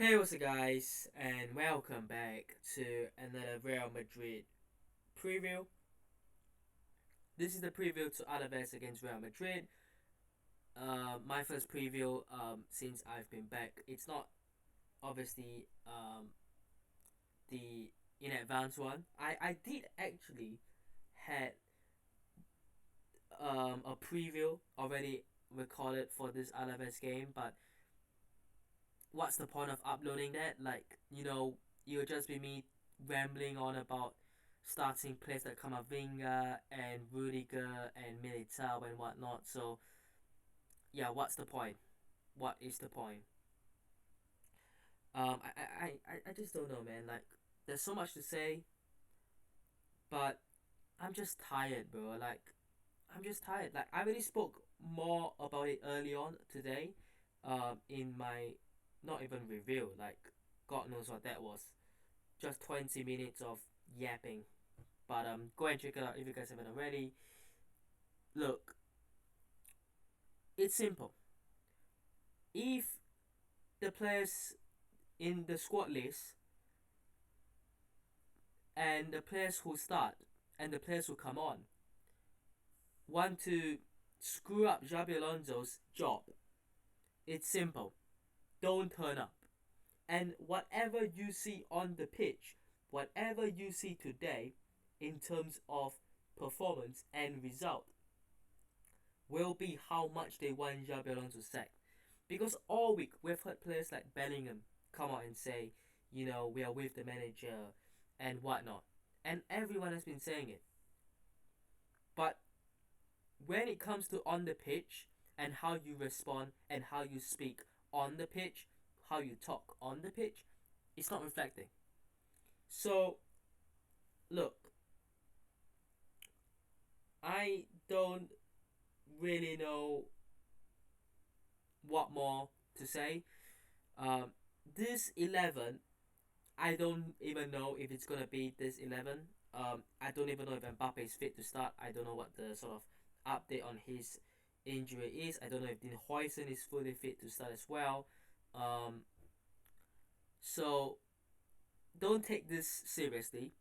Hey, what's up, guys, and welcome back to another Real Madrid preview. This is the preview to Alaves against Real Madrid. My first preview since I've been back. It's not obviously the in advance one. I did actually had a preview already recorded for this Alaves game, but what's the point of uploading that? It'll just be me rambling on about starting players like Kamavinga and Rudiger and Militao and whatnot. So yeah, what's the point? What is the point? I just don't know, man. Like, there's so much to say, but I'm just tired, bro. I'm just tired. Like, I already spoke more about it early on today, in my not even review. Like, God knows what that was. Just 20 minutes of yapping. But go and check it out if you guys haven't already. Look, it's simple. If the players in the squad list and the players who start and the players who come on want to screw up Xabi Alonso's job, it's simple. Don't turn up. And whatever you see on the pitch, whatever you see today in terms of performance and result, will be how much they want Xabi Alonso sacked. Because all week we've heard players like Bellingham come out and say, we are with the manager and whatnot. And everyone has been saying it. But when it comes to on the pitch and how you respond and how you speak on the pitch, how you talk on the pitch, it's not reflecting. So, look, I don't really know what more to say. Um, this 11, I don't even know if it's gonna be this 11. I don't even know if Mbappe is fit to start. I don't know what the sort of update on his injury is. I don't know if Dean Huijsen is fully fit to start as well. Um, so don't take this seriously.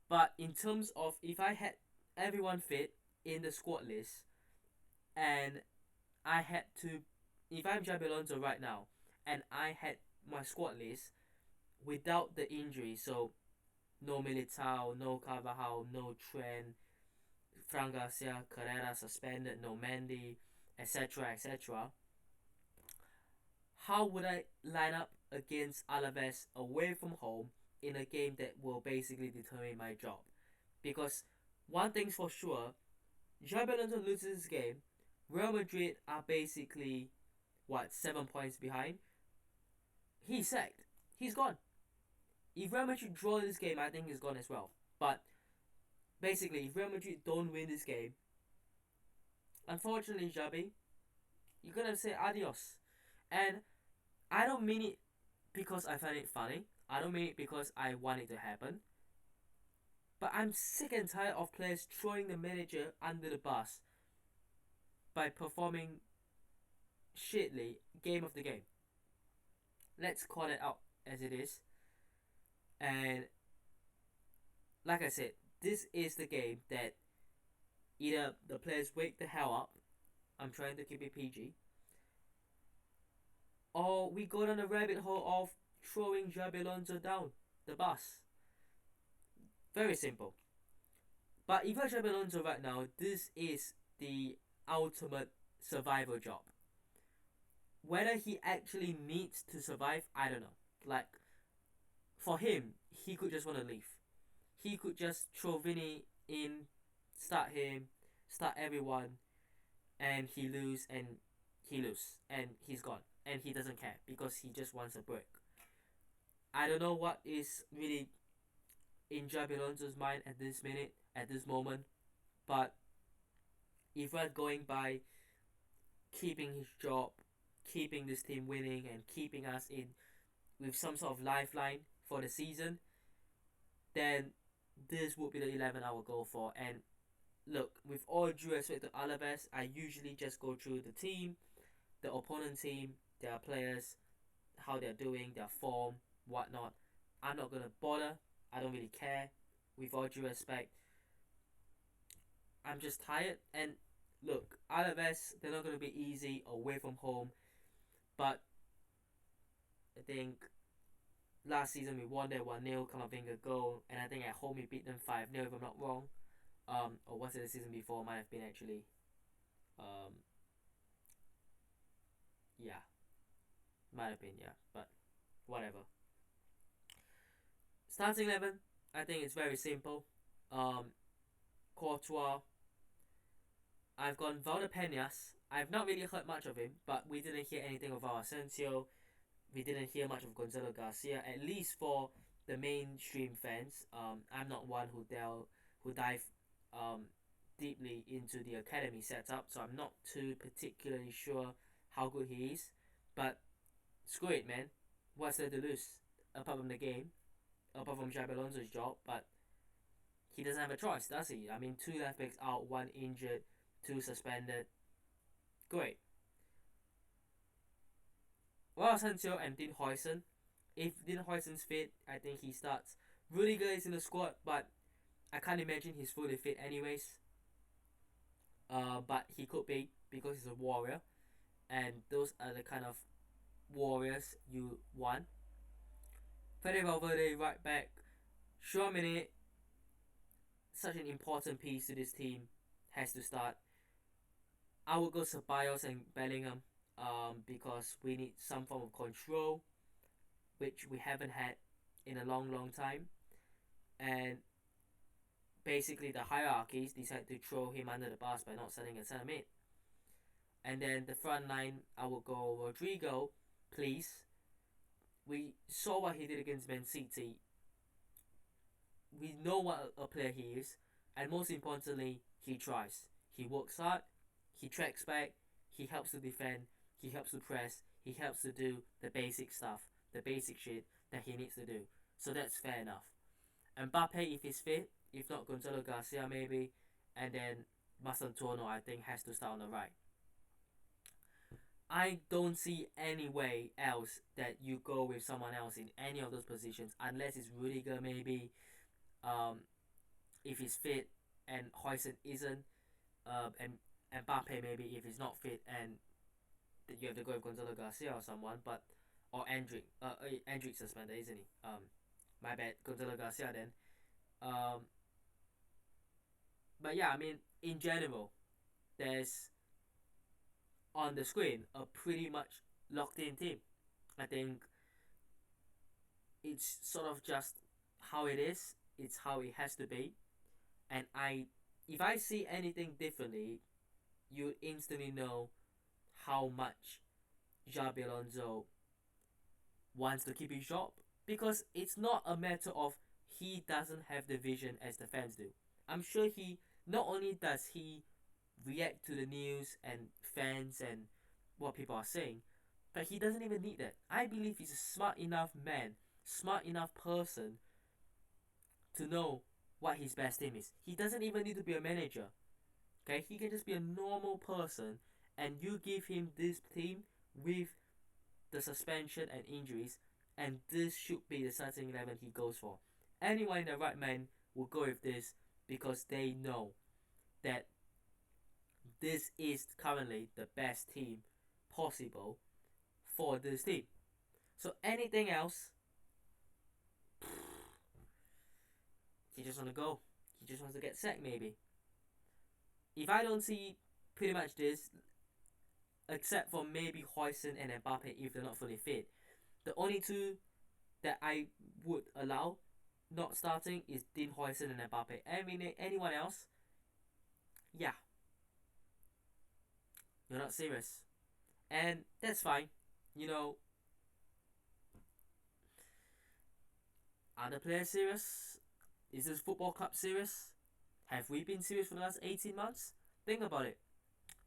But in terms of if I had everyone fit in the squad list and I had to, if I'm Xabi Alonso right now and I had my squad list without the injury, so no Militao, no Carvajal, no Trent, Fran Garcia, Carrera suspended, no Mendy, etc., etc. How would I line up against Alaves away from home in a game that will basically determine my job? Because one thing's for sure, Xabi Alonso loses this game, Real Madrid are basically 7 points behind. He's sacked. He's gone. If Real Madrid draw this game, I think he's gone as well. But basically, if Real Madrid don't win this game, unfortunately, Xabi, you're gonna say adios. And I don't mean it because I find it funny. I don't mean it because I want it to happen. But I'm sick and tired of players throwing the manager under the bus by performing shitly game of the game. Let's call it out as it is. And like I said, this is the game that either the players wake the hell up. I'm trying to keep it PG. Or we go down the rabbit hole of throwing Xabi Alonso down the bus. Very simple. But if you're Xabi Alonso right now, this is the ultimate survival job. Whether he actually needs to survive, I don't know. Like, for him, he could just want to leave. He could just throw Vinny in, start him, start everyone, and he lose, and he's gone, and he doesn't care because he just wants a break. I don't know what is really in Xabi Alonso's mind at this minute, at this moment, but if we're going by keeping his job, keeping this team winning, and keeping us in with some sort of lifeline for the season, then this would be the 11 I will go for. And look, with all due respect to Alaves, I usually just go through the team, the opponent team, their players, how they're doing, their form, whatnot. I'm not gonna bother. I don't really care. With all due respect, I'm just tired. And look, Alaves, they're not gonna be easy away from home, but I think last season we won there 1-0, Camavinga goal, and I think at home we beat them 5-0 if I'm not wrong. Or was it the season before? Might have been actually. Um, yeah, might have been, yeah, but whatever. Starting 11, I think it's very simple. Um, Courtois. I've gone Valdepeñas. I've not really heard much of him, but we didn't hear anything of our Asensio. We didn't hear much of Gonzalo Garcia, at least for the mainstream fans. I'm not one who dive um, deeply into the academy setup, so I'm not too particularly sure how good he is. But screw it, man. What's there to lose apart from the game, apart from Xabi Alonso's job? But he doesn't have a choice, does he? I mean, two left backs out, one injured, two suspended. Great. Well, Sancho and Dean Huijsen. If Dean Huijsen's fit, I think he starts. Rudiger is in the squad, but I can't imagine he's fully fit anyways. But he could be because he's a warrior, and those are the kind of warriors you want. Fede Valverde right back. Chouameni, such an important piece to this team, has to start. I would go Ceballos and Bellingham, because we need some form of control, which we haven't had in a long, long time. And basically, the hierarchies decide to throw him under the bus by not setting a center mid. And then the front line, I will go Rodrigo, please. We saw what he did against Man City. We know what a player he is, and most importantly, he tries. He works hard, he tracks back, he helps to defend, he helps to press, he helps to do the basic stuff, the basic shit that he needs to do. So that's fair enough. Mbappe, if he's fit, if not Gonzalo Garcia maybe, and then Mastantuono, I think, has to start on the right. I don't see any way else that you go with someone else in any of those positions unless it's Rudiger maybe, um, if he's fit and Huijsen isn't, and Mbappe maybe if he's not fit and you have to go with Gonzalo Garcia or someone, but or Endrick, Endrick suspended, isn't he? My bad, Gonzalo Garcia then. Um, but yeah, I mean, in general, there's on the screen a pretty much locked in team. I think it's sort of just how it is. It's how it has to be. And if I see anything differently, you instantly know how much Xabi Alonso wants to keep his job, because it's not a matter of he doesn't have the vision as the fans do. I'm sure he not only does he react to the news and fans and what people are saying, but he doesn't even need that. I believe he's a smart enough man, smart enough person to know what his best team is. He doesn't even need to be a manager. Okay, he can just be a normal person, and you give him this team with the suspension and injuries, and this should be the starting 11 he goes for. Anyone in the right mind will go with this because they know that this is currently the best team possible for this team. So anything else, he just want to go. He just wants to get sacked maybe. If I don't see pretty much this, except for maybe Huijsen and Mbappe if they're not fully fit, the only two that I would allow not starting is Dean Huijsen and Mbappe. I mean, anyone else, yeah, you're not serious. And that's fine. You know, are the players serious? Is this football club serious? Have we been serious for the last 18 months? Think about it.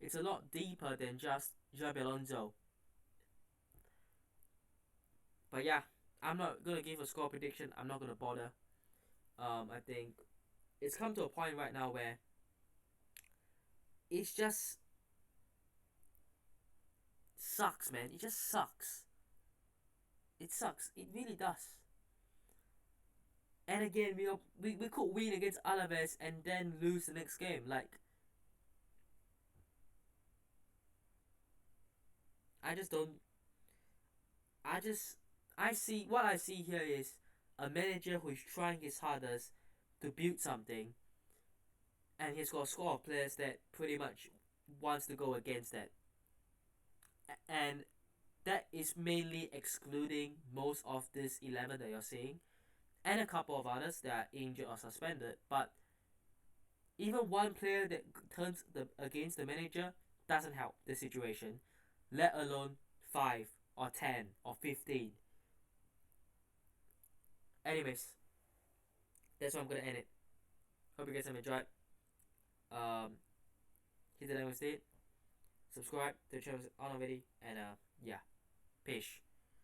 It's a lot deeper than just Xabi Alonso. But yeah, I'm not gonna give a score prediction. I'm not gonna bother. I think it's come to a point right now where it's just sucks, man. It just sucks It sucks. It really does. And again, we could win against Alaves and then lose the next game. Like, I just don't. I just I see what I see here is a manager who is trying his hardest to build something, and he's got a squad of players that pretty much wants to go against that, and that is mainly excluding most of this 11 that you're seeing, and a couple of others that are injured or suspended. But even one player that turns against the manager doesn't help the situation, let alone 5 or 10 or 15. Anyways, that's where I'm gonna end it. Hope you guys have enjoyed. Um, hit the like state, subscribe to the channel if already, and yeah, peace.